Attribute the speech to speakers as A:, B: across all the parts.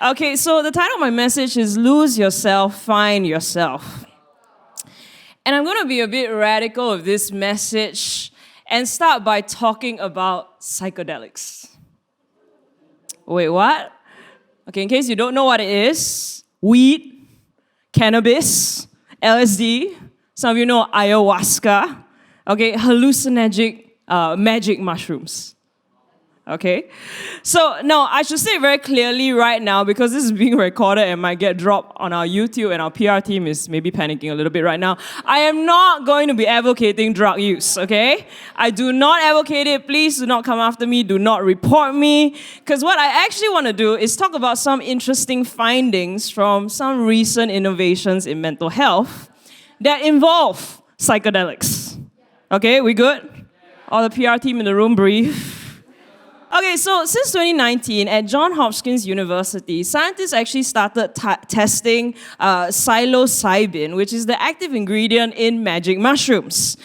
A: Okay, so the title of my message is Lose Yourself, Find Yourself. And I'm going to be a bit radical with this message and start by talking about psychedelics. Wait, what? Okay, in case you don't know what it is, weed, cannabis, LSD, some of you know ayahuasca, okay, hallucinogenic magic mushrooms. Okay? So, now, I should say very clearly right now, because this is being recorded and might get dropped on our YouTube, and our PR team is maybe panicking a little bit right now. I am not going to be advocating drug use, okay? I do not advocate it. Please do not come after me. Do not report me. Because what I actually want to do is talk about some interesting findings from some recent innovations in mental health that involve psychedelics. Okay, we good? All the PR team in the room, breathe. Okay, so since 2019 at Johns Hopkins University, scientists actually started testing psilocybin, which is the active ingredient in magic mushrooms,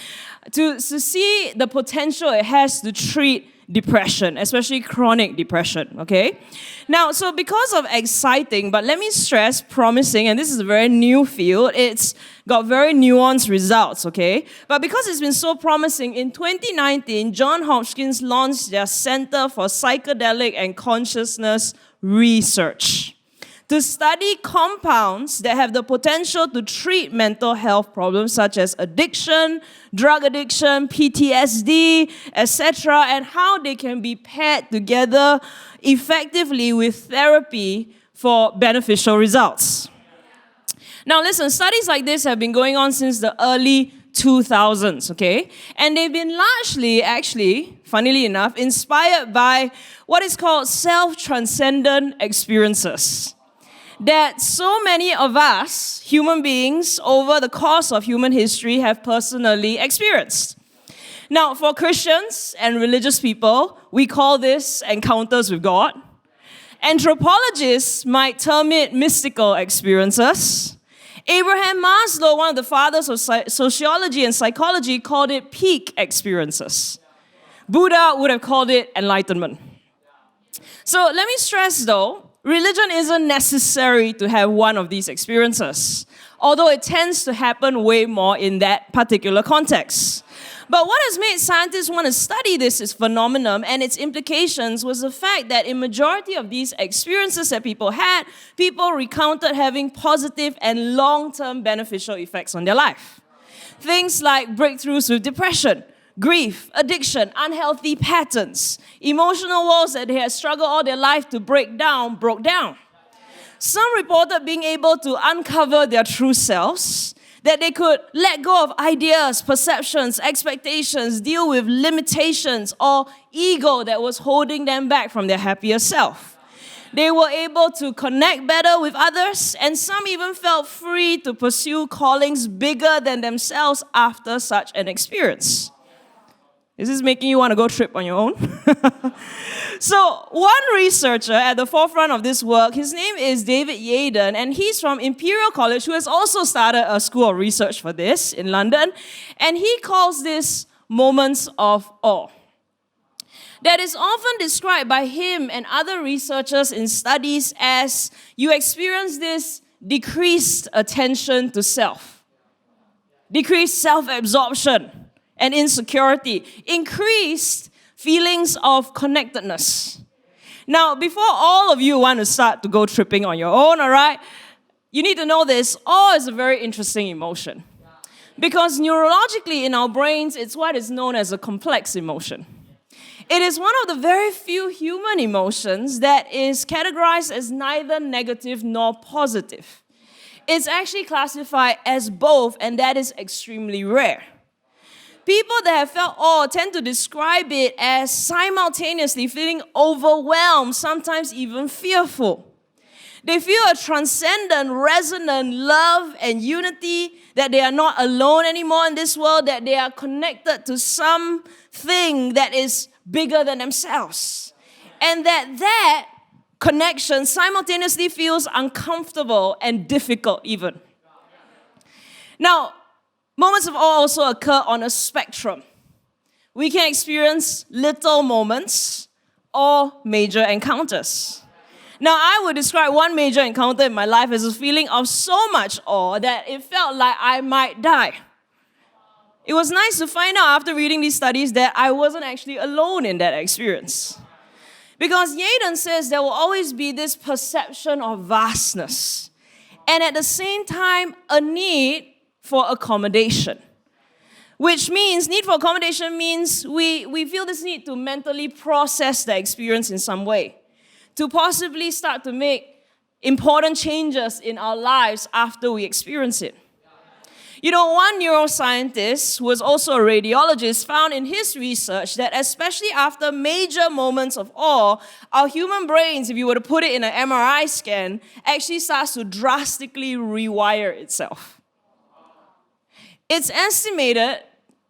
A: to see the potential it has to treat depression, especially chronic depression, okay? Now, so because of exciting, but let me stress, promising, and this is a very new field, it's got very nuanced results, okay? But because it's been so promising, in 2019, Johns Hopkins launched their Center for Psychedelic and Consciousness Research to study compounds that have the potential to treat mental health problems such as addiction, drug addiction, PTSD, etc., and how they can be paired together effectively with therapy for beneficial results. Now listen, studies like this have been going on since the early 2000s, okay? And they've been largely, actually, funnily enough, inspired by what is called self-transcendent experiences that so many of us, human beings, over the course of human history have personally experienced. Now, for Christians and religious people, we call this encounters with God. Anthropologists might term it mystical experiences. Abraham Maslow, one of the fathers of sociology and psychology, called it peak experiences. Buddha would have called it enlightenment. So let me stress though, religion isn't necessary to have one of these experiences, although it tends to happen way more in that particular context. But what has made scientists want to study this phenomenon and its implications was the fact that in majority of these experiences that people had, people recounted having positive and long-term beneficial effects on their life. Things like breakthroughs with depression, grief, addiction, unhealthy patterns, emotional walls that they had struggled all their life to break down, broke down. Some reported being able to uncover their true selves, that they could let go of ideas, perceptions, expectations, deal with limitations or ego that was holding them back from their happier self. They were able to connect better with others, and some even felt free to pursue callings bigger than themselves after such an experience. Is this making you want to go trip on your own? So, one researcher at the forefront of this work, his name is David Yaden, and he's from Imperial College, who has also started a school of research for this in London, and he calls this moments of awe. That is often described by him and other researchers in studies as you experience this decreased attention to self, decreased self-absorption, and insecurity, increased feelings of connectedness. Now, before all of you want to start to go tripping on your own, all right, you need to know this. Awe is a very interesting emotion. Because neurologically in our brains, it's what is known as a complex emotion. It is one of the very few human emotions that is categorized as neither negative nor positive. It's actually classified as both, and that is extremely rare. People that have felt awe tend to describe it as simultaneously feeling overwhelmed, sometimes even fearful. They feel a transcendent, resonant love and unity, that they are not alone anymore in this world, that they are connected to something that is bigger than themselves. And that connection simultaneously feels uncomfortable and difficult even. Now, moments of awe also occur on a spectrum. We can experience little moments or major encounters. Now, I would describe one major encounter in my life as a feeling of so much awe that it felt like I might die. It was nice to find out after reading these studies that I wasn't actually alone in that experience. Because Yaden says there will always be this perception of vastness, and at the same time, a need for accommodation. Which means, need for accommodation means we feel this need to mentally process the experience in some way, to possibly start to make important changes in our lives after we experience it. You know, one neuroscientist who was also a radiologist found in his research that especially after major moments of awe, our human brains, if you were to put it in an MRI scan, actually starts to drastically rewire itself. It's estimated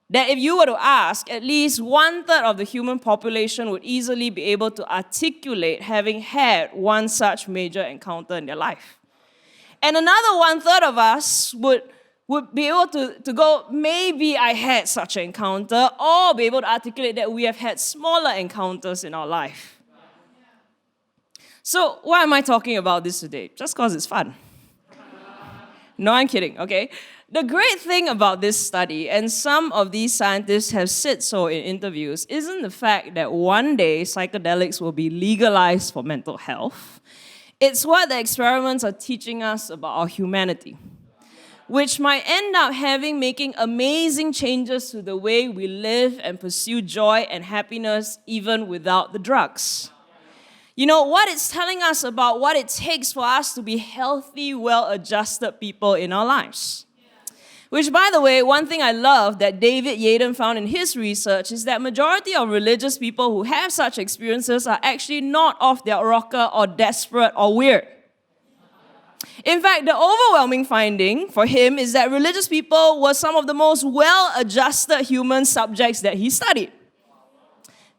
A: that if you were to ask, at least 1/3 of the human population would easily be able to articulate having had one such major encounter in their life. And another 1/3 of us would be able to go, maybe I had such an encounter, or be able to articulate that we have had smaller encounters in our life. So why am I talking about this today? Just because it's fun. No, I'm kidding, okay? The great thing about this study, and some of these scientists have said so in interviews, isn't the fact that one day psychedelics will be legalized for mental health. It's what the experiments are teaching us about our humanity, which might end up making amazing changes to the way we live and pursue joy and happiness even without the drugs. You know, what it's telling us about what it takes for us to be healthy, well-adjusted people in our lives. Which, by the way, one thing I love that David Yaden found in his research is that majority of religious people who have such experiences are actually not off their rocker or desperate or weird. In fact, the overwhelming finding for him is that religious people were some of the most well-adjusted human subjects that he studied.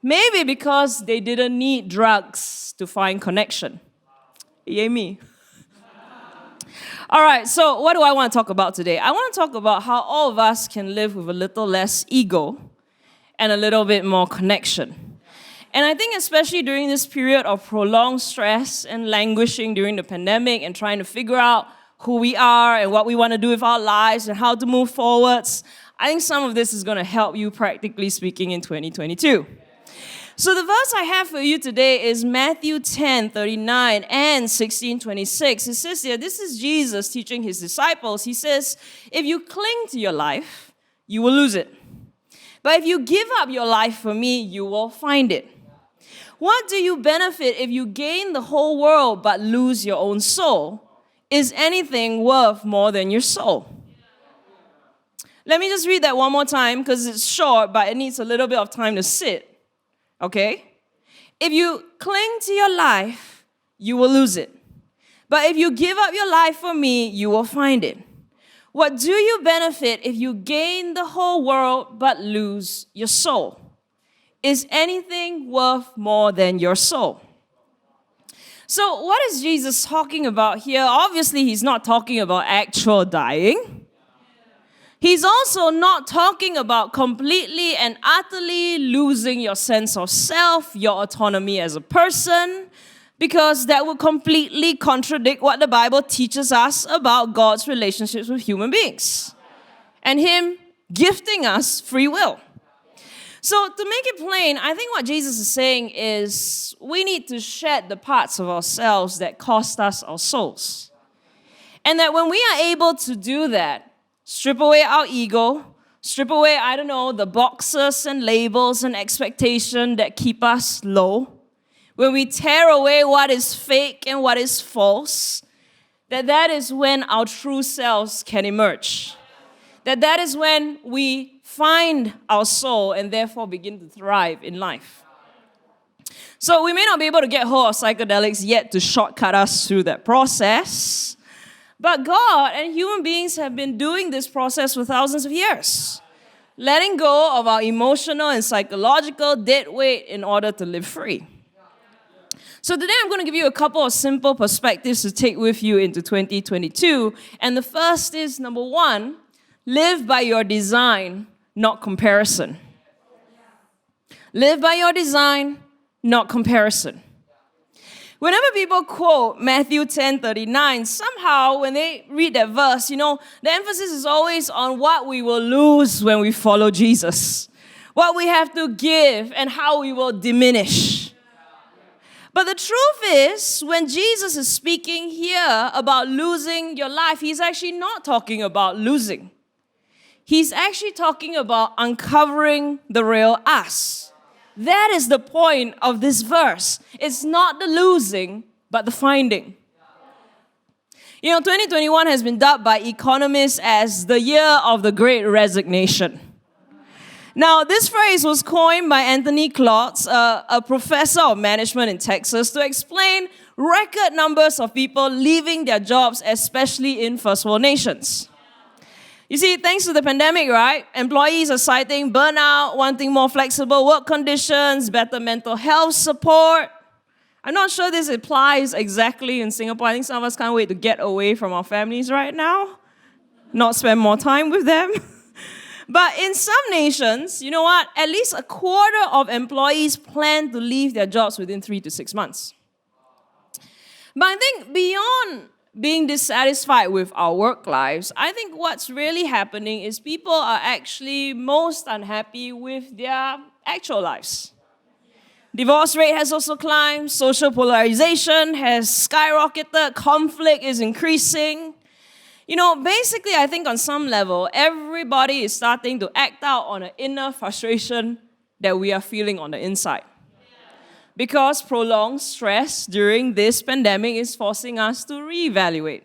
A: Maybe because they didn't need drugs to find connection. Yay me. All right, so what do I want to talk about today? I want to talk about how all of us can live with a little less ego and a little bit more connection. And I think especially during this period of prolonged stress and languishing during the pandemic and trying to figure out who we are and what we want to do with our lives and how to move forwards, I think some of this is going to help you practically speaking in 2022. So the verse I have for you today is Matthew 10:39 and 16:26. It says here, this is Jesus teaching his disciples. He says, if you cling to your life, you will lose it. But if you give up your life for me, you will find it. What do you benefit if you gain the whole world but lose your own soul? Is anything worth more than your soul? Let me just read that one more time because it's short, but it needs a little bit of time to sit. Okay? If you cling to your life, you will lose it. But if you give up your life for me, you will find it. What do you benefit if you gain the whole world but lose your soul? Is anything worth more than your soul? So what is Jesus talking about here? Obviously, he's not talking about actual dying. He's also not talking about completely and utterly losing your sense of self, your autonomy as a person, because that would completely contradict what the Bible teaches us about God's relationships with human beings and him gifting us free will. So to make it plain, I think what Jesus is saying is we need to shed the parts of ourselves that cost us our souls. And that when we are able to do that, strip away our ego, strip away, the boxes and labels and expectation that keep us low, when we tear away what is fake and what is false, that is when our true selves can emerge. That is when we find our soul and therefore begin to thrive in life. So we may not be able to get hold of psychedelics yet to shortcut us through that process, but God and human beings have been doing this process for thousands of years, letting go of our emotional and psychological dead weight in order to live free. So today I'm going to give you a couple of simple perspectives to take with you into 2022. And the first is, number one, live by your design, not comparison. Live by your design, not comparison. Whenever people quote Matthew 10:39, somehow when they read that verse, the emphasis is always on what we will lose when we follow Jesus, what we have to give and how we will diminish. But the truth is, when Jesus is speaking here about losing your life, he's actually not talking about losing. He's actually talking about uncovering the real us. That is the point of this verse. It's not the losing, but the finding. 2021 has been dubbed by economists as the year of the Great Resignation. Now, this phrase was coined by Anthony Klotz, a professor of management in Texas, to explain record numbers of people leaving their jobs, especially in first world nations. You see, thanks to the pandemic, right? Employees are citing burnout, wanting more flexible work conditions, better mental health support. I'm not sure this applies exactly in Singapore. I think some of us can't wait to get away from our families right now, not spend more time with them. But in some nations, you know what? At least a quarter of employees plan to leave their jobs within 3 to 6 months. But I think beyond being dissatisfied with our work lives, I think what's really happening is people are actually most unhappy with their actual lives. Divorce rate has also climbed, social polarization has skyrocketed, conflict is increasing. Basically, I think on some level, everybody is starting to act out on an inner frustration that we are feeling on the inside. Because prolonged stress during this pandemic is forcing us to reevaluate.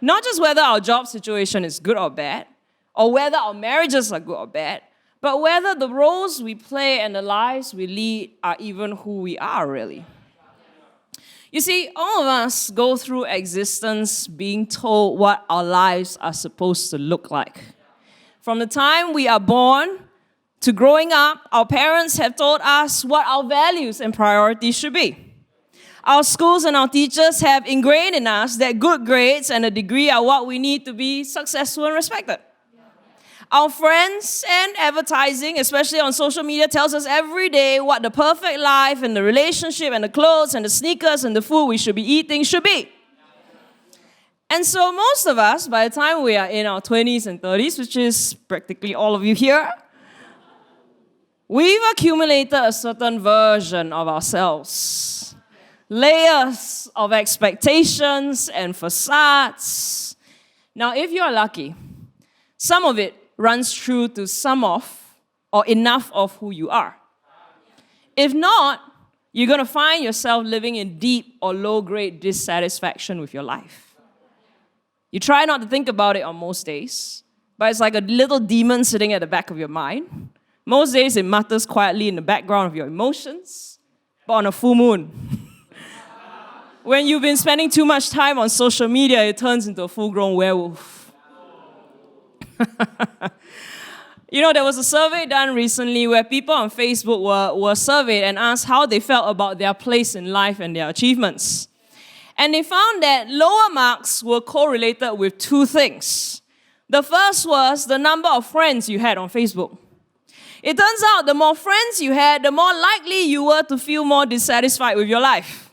A: Not just whether our job situation is good or bad, or whether our marriages are good or bad, but whether the roles we play and the lives we lead are even who we are really. You see, all of us go through existence being told what our lives are supposed to look like. From the time we are born to growing up, our parents have told us what our values and priorities should be. Our schools and our teachers have ingrained in us that good grades and a degree are what we need to be successful and respected. Our friends and advertising, especially on social media, tells us every day what the perfect life and the relationship and the clothes and the sneakers and the food we should be eating should be. And so most of us, by the time we are in our 20s and 30s, which is practically all of you here, we've accumulated a certain version of ourselves. Layers of expectations and facades. Now, if you're lucky, some of it runs true to some of or enough of who you are. If not, you're going to find yourself living in deep or low-grade dissatisfaction with your life. You try not to think about it on most days, but it's like a little demon sitting at the back of your mind. Most days it mutters quietly in the background of your emotions, but on a full moon, when you've been spending too much time on social media, it turns into a full-grown werewolf. There was a survey done recently where people on Facebook were surveyed and asked how they felt about their place in life and their achievements. And they found that lower marks were correlated with two things. The first was the number of friends you had on Facebook. It turns out the more friends you had, the more likely you were to feel more dissatisfied with your life.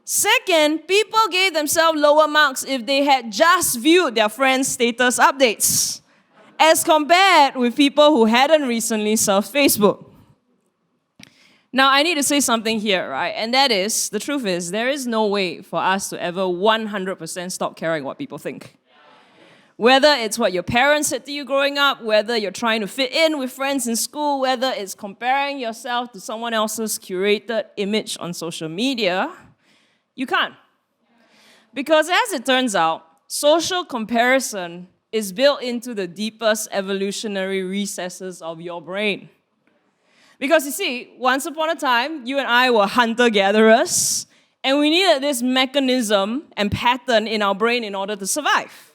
A: Second, people gave themselves lower marks if they had just viewed their friends' status updates, as compared with people who hadn't recently surfed Facebook. Now, I need to say something here, right? And that is, the truth is, there is no way for us to ever 100% stop caring what people think. Whether it's what your parents said to you growing up, whether you're trying to fit in with friends in school, whether it's comparing yourself to someone else's curated image on social media, you can't. Because as it turns out, social comparison is built into the deepest evolutionary recesses of your brain. Because you see, once upon a time, you and I were hunter-gatherers, and we needed this mechanism and pattern in our brain in order to survive.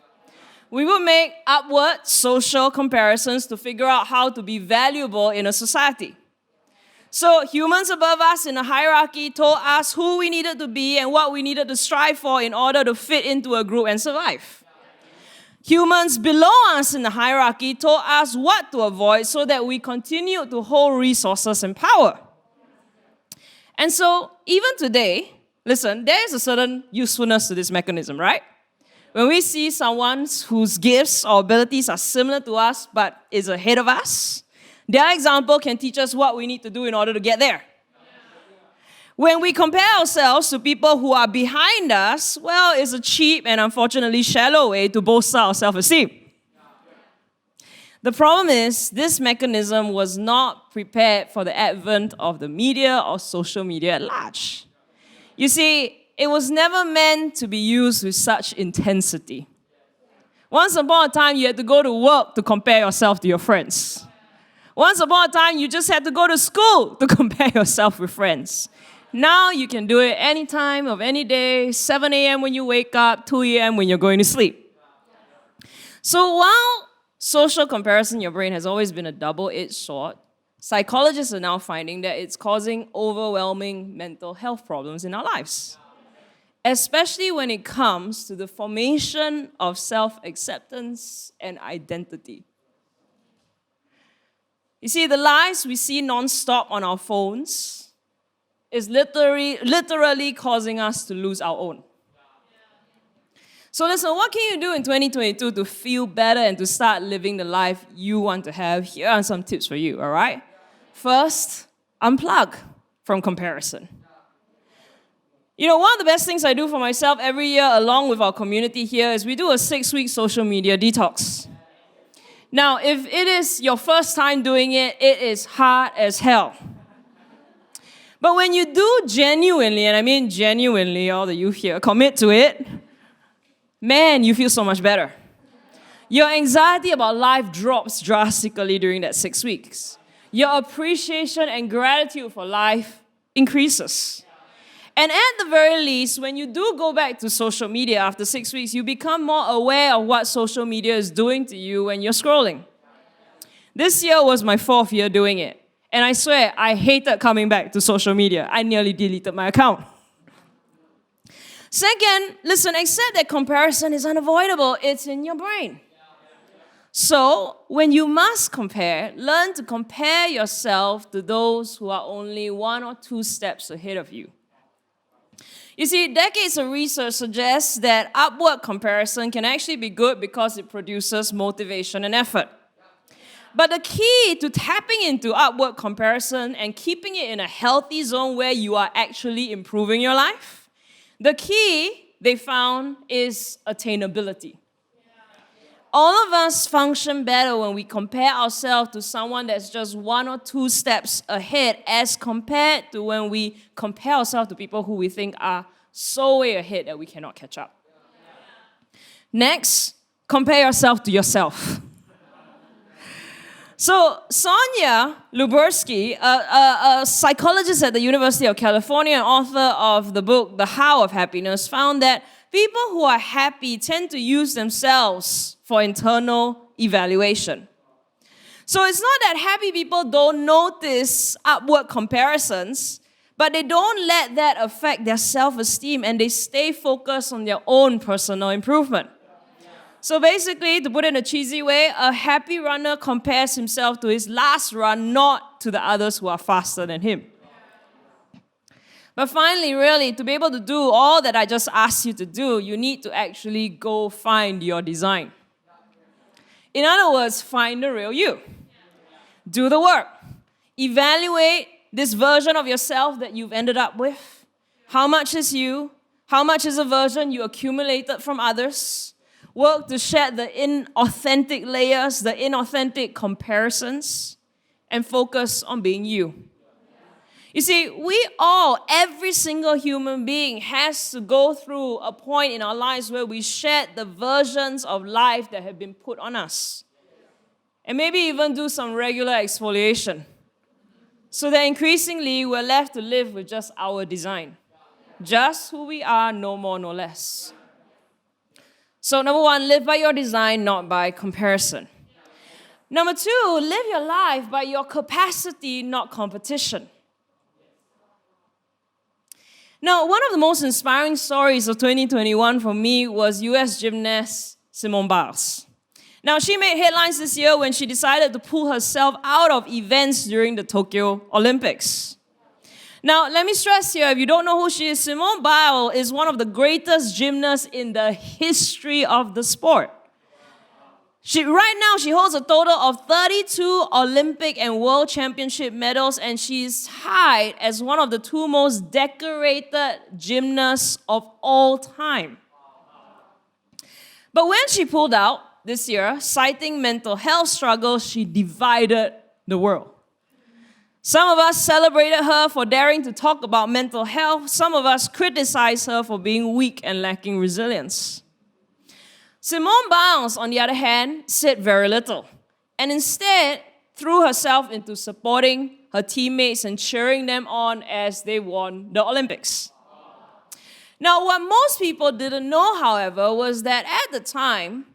A: We would make upward social comparisons to figure out how to be valuable in a society. So humans above us in a hierarchy told us who we needed to be and what we needed to strive for in order to fit into a group and survive. Humans below us in the hierarchy told us what to avoid so that we continued to hold resources and power. And so even today, Listen, there is a certain usefulness to this mechanism, right? When we see someone whose gifts or abilities are similar to us but is ahead of us, their example can teach us what we need to do in order to get there. When we compare ourselves to people who are behind us, well, it's a cheap and unfortunately shallow way to bolster our self-esteem. The problem is, this mechanism was not prepared for the advent of the media or social media at large. You see, it was never meant to be used with such intensity. Once upon a time, you had to go to work to compare yourself to your friends. Once upon a time, you just had to go to school to compare yourself with friends. Now you can do it any time of any day, 7 a.m. when you wake up, 2 a.m. when you're going to sleep. So while social comparison in your brain has always been a double-edged sword, psychologists are now finding that it's causing overwhelming mental health problems in our lives, especially when it comes to the formation of self-acceptance and identity. You see, the lies we see non-stop on our phones is literally causing us to lose our own. So listen, what can you do in 2022 to feel better and to start living the life you want to have? Here are some tips for you, all right? First, unplug from comparison. You know, one of the best things I do for myself every year along with our community here is we do a 6-week social media detox. Now, if it is your first time doing it, it is hard as hell. But when you do genuinely, and I mean genuinely, all the youth here, commit to it, man, you feel so much better. Your anxiety about life drops drastically during that 6 weeks. Your appreciation and gratitude for life increases. And at the very least, when you do go back to social media after 6 weeks, you become more aware of what social media is doing to you when you're scrolling. This year was my 4th year doing it. And I swear, I hated coming back to social media. I nearly deleted my account. Second, listen, accept that comparison is unavoidable. It's in your brain. So, when you must compare, learn to compare yourself to those who are only 1 or 2 steps ahead of you. You see, decades of research suggests that upward comparison can actually be good because it produces motivation and effort. But the key to tapping into upward comparison and keeping it in a healthy zone where you are actually improving your life, the key, they found, is attainability. All of us function better when we compare ourselves to someone that's just 1 or 2 steps ahead as compared to when we compare ourselves to people who we think are so way ahead that we cannot catch up. Next, compare yourself to yourself. So Sonia Lubersky, a psychologist at the University of California and author of the book The How of Happiness, found that people who are happy tend to use themselves for internal evaluation. So it's not that happy people don't notice upward comparisons, but they don't let that affect their self-esteem and they stay focused on their own personal improvement. So basically, to put it in a cheesy way, a happy runner compares himself to his last run, not to the others who are faster than him. But finally, really, to be able to do all that I just asked you to do, you need to actually go find your design. In other words, find the real you. Do the work. Evaluate this version of yourself that you've ended up with. How much is you? How much is a version you accumulated from others? Work to shed the inauthentic layers, the inauthentic comparisons, and focus on being you. You see, we all, every single human being has to go through a point in our lives where we shed the versions of life that have been put on us. And maybe even do some regular exfoliation. So that increasingly we're left to live with just our design. Just who we are, no more, no less. So number 1, live by your design, not by comparison. Number 2, live your life by your capacity, not competition. Now, one of the most inspiring stories of 2021 for me was US gymnast Simone Biles. Now, she made headlines this year when she decided to pull herself out of events during the Tokyo Olympics. Now, let me stress here, if you don't know who she is, Simone Biles is one of the greatest gymnasts in the history of the sport. Right now, she holds a total of 32 Olympic and World Championship medals, and she's tied as one of the two most decorated gymnasts of all time. But when she pulled out this year, citing mental health struggles, she divided the world. Some of us celebrated her for daring to talk about mental health. Some of us criticized her for being weak and lacking resilience. Simone Biles, on the other hand, said very little, and instead threw herself into supporting her teammates and cheering them on as they won the Olympics. Now, what most people didn't know, however, was that at the time,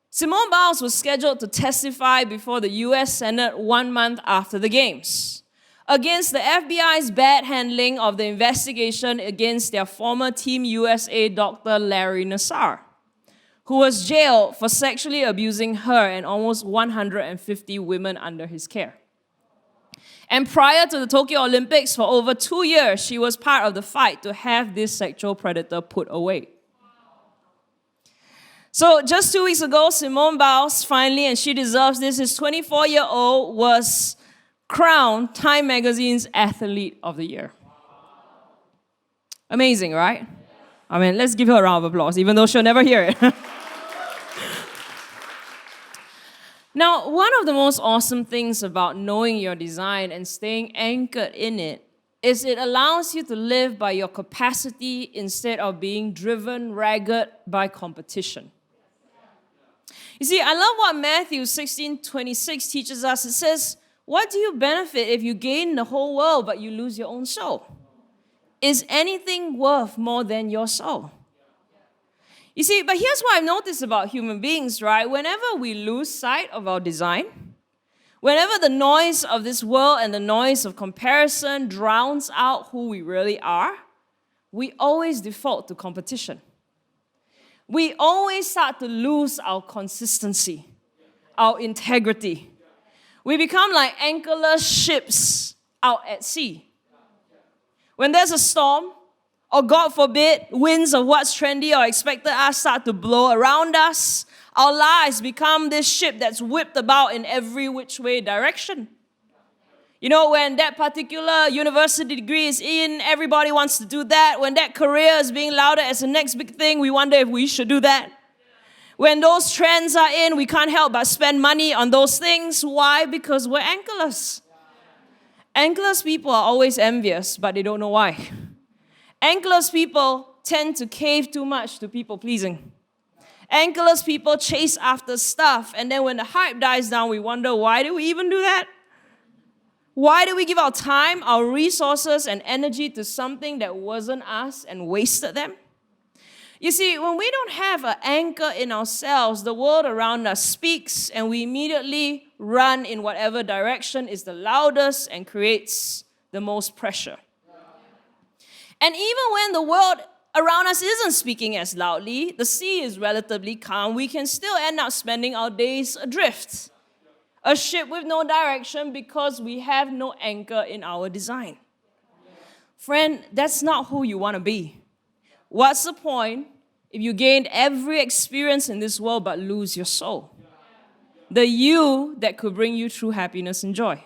A: Simone Biles was scheduled to testify before the U.S. Senate 1 month after the Games against the FBI's bad handling of the investigation against their former Team USA Dr. Larry Nassar, who was jailed for sexually abusing her and almost 150 women under his care. And prior to the Tokyo Olympics, for over 2 years, she was part of the fight to have this sexual predator put away. So just 2 weeks ago, Simone Biles finally, and she deserves this, his 24-year-old was crowned Time Magazine's Athlete of the Year. Amazing, right? I mean, let's give her a round of applause, even though she'll never hear it. Now, one of the most awesome things about knowing your design and staying anchored in it is it allows you to live by your capacity instead of being driven ragged by competition. You see, I love what Matthew 16:26 teaches us. It says, what do you benefit if you gain the whole world but you lose your own soul? Is anything worth more than your soul? You see, but here's what I've noticed about human beings, right? Whenever we lose sight of our design, whenever the noise of this world and the noise of comparison drowns out who we really are, we always default to competition. We always start to lose our consistency, our integrity. We become like anchorless ships out at sea. When there's a storm, or God forbid, winds of what's trendy or expected us start to blow around us, our lives become this ship that's whipped about in every which way direction. You know, when that particular university degree is in, everybody wants to do that. When that career is being lauded as the next big thing, we wonder if we should do that. When those trends are in, we can't help but spend money on those things. Why? Because we're anchorless. Anchorless people are always envious, but they don't know why. Anchorless people tend to cave too much to people-pleasing. Anchorless people chase after stuff, and then when the hype dies down, we wonder, why did we even do that? Why did we give our time, our resources, and energy to something that wasn't us and wasted them? You see, when we don't have an anchor in ourselves, the world around us speaks, and we immediately run in whatever direction is the loudest and creates the most pressure. And even when the world around us isn't speaking as loudly, the sea is relatively calm, we can still end up spending our days adrift, a ship with no direction because we have no anchor in our design. Friend, that's not who you want to be. What's the point if you gained every experience in this world but lose your soul? The you that could bring you true happiness and joy.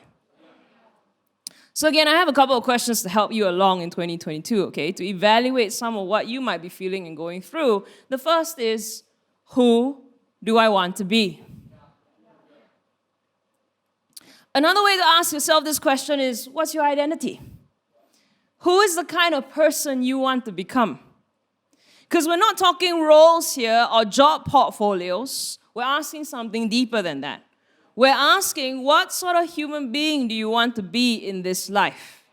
A: So again, I have a couple of questions to help you along in 2022, okay, to evaluate some of what you might be feeling and going through. The first is, who do I want to be? Another way to ask yourself this question is, what's your identity? Who is the kind of person you want to become? Because we're not talking roles here or job portfolios. We're asking something deeper than that. We're asking, what sort of human being do you want to be in this life?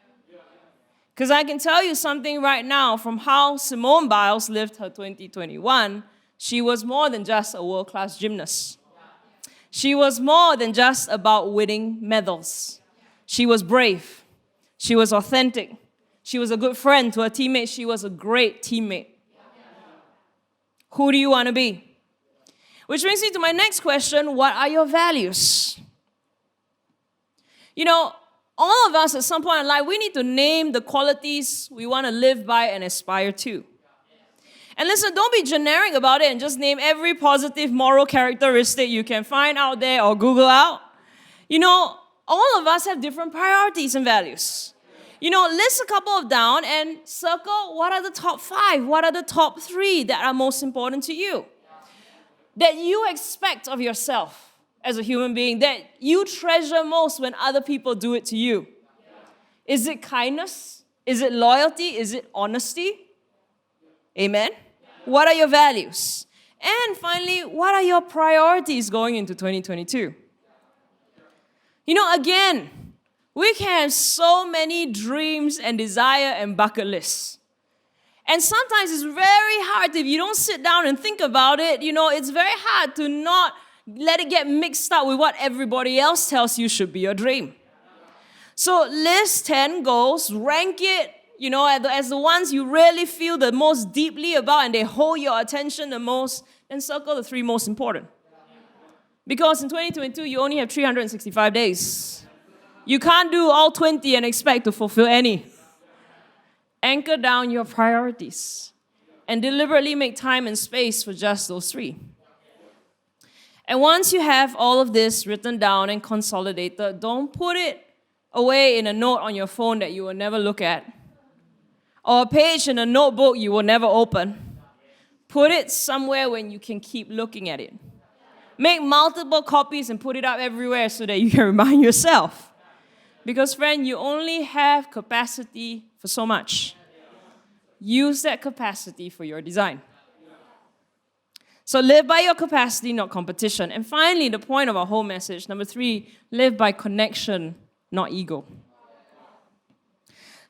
A: Because I can tell you something right now from how Simone Biles lived her 2021. She was more than just a world-class gymnast. She was more than just about winning medals. She was brave. She was authentic. She was a good friend to her teammates. She was a great teammate. Who do you want to be? Which brings me to my next question, what are your values? You know, All of us at some point in life, we need to name the qualities we want to live by and aspire to. And listen, don't be generic about it and just name every positive moral characteristic you can find out there or Google out. All of us have different priorities and values. List a couple of down and circle what are the top 5, what are the top 3 that are most important to you, that you expect of yourself as a human being, that you treasure most when other people do it to you. Is it kindness? Is it loyalty? Is it honesty? Amen? What are your values? And finally, what are your priorities going into 2022? Again, we can have so many dreams and desire and bucket lists. And sometimes it's very hard if you don't sit down and think about it. It's very hard to not let it get mixed up with what everybody else tells you should be your dream. So list 10 goals, rank it, as the ones you really feel the most deeply about and they hold your attention the most, then circle the 3 most important. Because in 2022, you only have 365 days. You can't do all 20 and expect to fulfill any. Anchor down your priorities and deliberately make time and space for just those 3. And once you have all of this written down and consolidated, don't put it away in a note on your phone that you will never look at, or a page in a notebook you will never open. Put it somewhere when you can keep looking at it. Make multiple copies and put it up everywhere so that you can remind yourself. Because, friend, you only have capacity for so much. Use that capacity for your design. So live by your capacity, not competition. And finally, the point of our whole message, number 3, live by connection, not ego.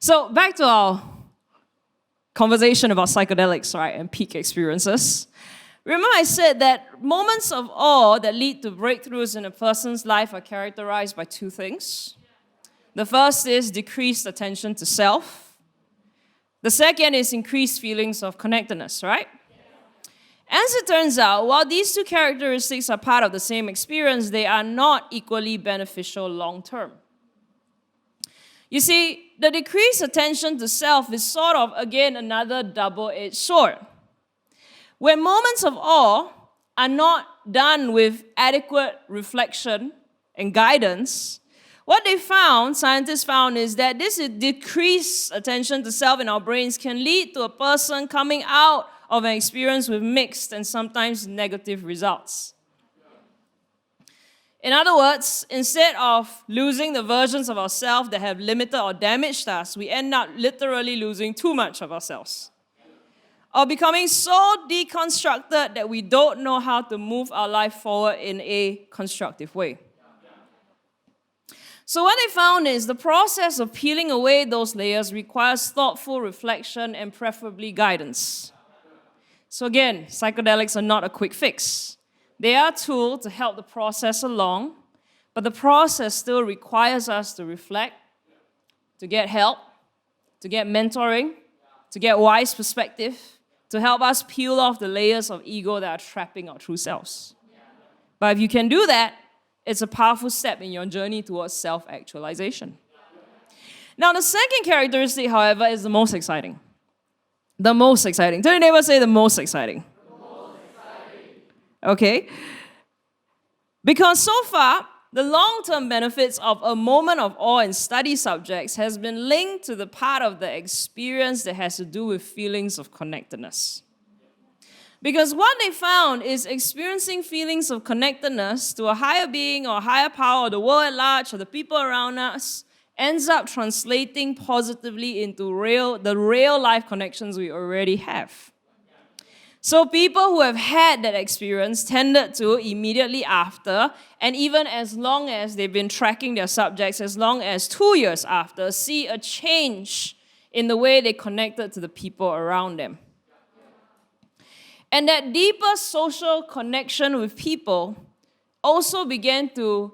A: So back to our conversation about psychedelics, right, and peak experiences. Remember I said that moments of awe that lead to breakthroughs in a person's life are characterized by 2 things. The first is decreased attention to self. The second is increased feelings of connectedness, right? As it turns out, while these 2 characteristics are part of the same experience, they are not equally beneficial long term. You see, the decreased attention to self is sort of, again, another double-edged sword. When moments of awe are not done with adequate reflection and guidance, what scientists found, is that this decreased attention to self in our brains can lead to a person coming out of an experience with mixed and sometimes negative results. In other words, instead of losing the versions of ourselves that have limited or damaged us, we end up literally losing too much of ourselves. Or becoming so deconstructed that we don't know how to move our life forward in a constructive way. So what they found is the process of peeling away those layers requires thoughtful reflection and preferably guidance. So again, psychedelics are not a quick fix. They are a tool to help the process along, but the process still requires us to reflect, to get help, to get mentoring, to get wise perspective, to help us peel off the layers of ego that are trapping our true selves. But if you can do that, it's a powerful step in your journey towards self-actualization. Now, the second characteristic, however, is the most exciting. The most exciting. Tell your neighbor, say the most exciting. The most exciting. Okay? Because so far, the long-term benefits of a moment of awe in study subjects has been linked to the part of the experience that has to do with feelings of connectedness. Because what they found is experiencing feelings of connectedness to a higher being or higher power or the world at large or the people around us ends up translating positively into the real life connections we already have. So people who have had that experience tended to immediately after, and even as long as they've been tracking their subjects, as long as 2 years after, see a change in the way they connected to the people around them. And that deeper social connection with people also began to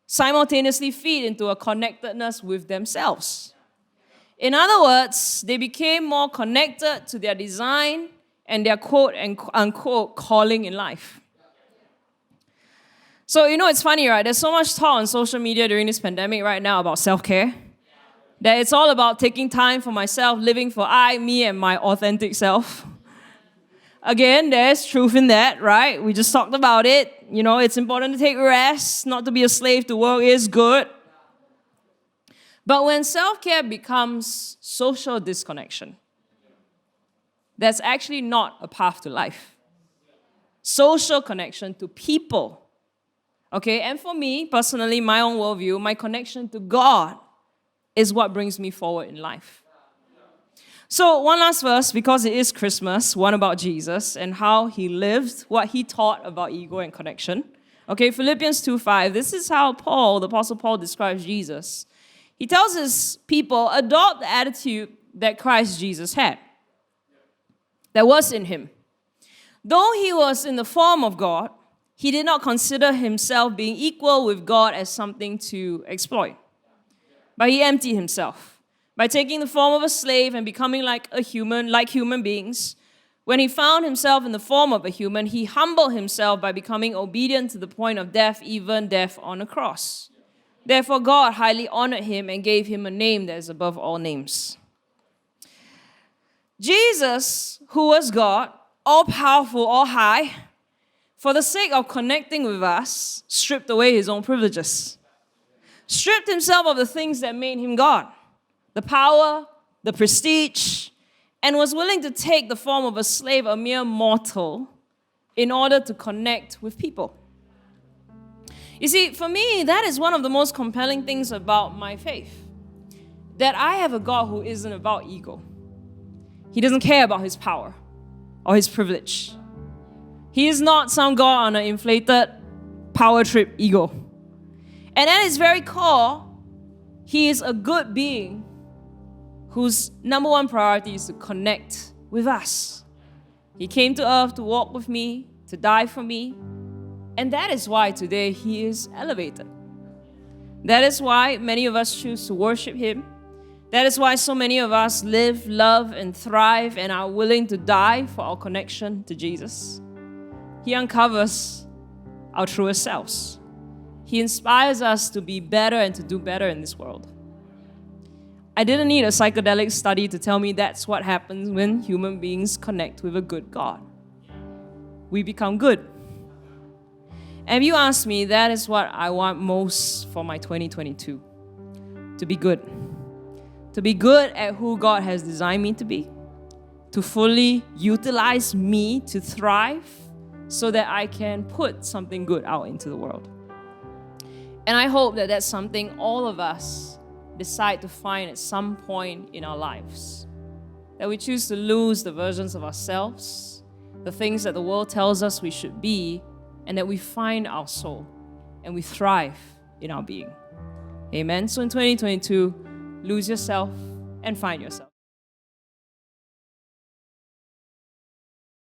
A: simultaneously feed into a connectedness with themselves. In other words, they became more connected to their design and their quote and unquote calling in life. So, it's funny, right? There's so much talk on social media during this pandemic right now about self-care. That it's all about taking time for myself, living for I, me, and my authentic self. Again, there's truth in that, right? We just talked about it. It's important to take rest, not to be a slave to work is good. But when self-care becomes social disconnection, that's actually not a path to life. Social connection to people. Okay, and for me, personally, my own worldview, my connection to God is what brings me forward in life. So one last verse, because it is Christmas, one about Jesus and how he lived, what he taught about ego and connection. Okay, Philippians 2:5, this is how Paul, the Apostle Paul, describes Jesus. He tells his people, adopt the attitude that Christ Jesus had, that was in him. Though he was in the form of God, he did not consider himself being equal with God as something to exploit. But he emptied himself by taking the form of a slave and becoming like human beings. When he found himself in the form of a human, he humbled himself by becoming obedient to the point of death, even death on a cross. Therefore, God highly honored him and gave him a name that is above all names. Jesus, who was God, all-powerful, all-high, for the sake of connecting with us, stripped away his own privileges. Stripped himself of the things that made him God. The power, the prestige, and was willing to take the form of a slave, a mere mortal, in order to connect with people. You see, for me, that is one of the most compelling things about my faith. That I have a God who isn't about ego. He doesn't care about his power or his privilege. He is not some God on an inflated power trip ego. And at his very core, he is a good being whose number one priority is to connect with us. He came to earth to walk with me, to die for me, and that is why today he is elevated. That is why many of us choose to worship him. That is why so many of us live, love, and thrive and are willing to die for our connection to Jesus. He uncovers our truest selves. He inspires us to be better and to do better in this world. I didn't need a psychedelic study to tell me that's what happens when human beings connect with a good God. We become good. And if you ask me, that is what I want most for my 2022. To be good. To be good at who God has designed me to be. To fully utilize me to thrive so that I can put something good out into the world. And I hope that that's something all of us decide to find at some point in our lives. That we choose to lose the versions of ourselves, the things that the world tells us we should be, and that we find our soul and we thrive in our being. Amen. So in 2022, lose yourself and find yourself.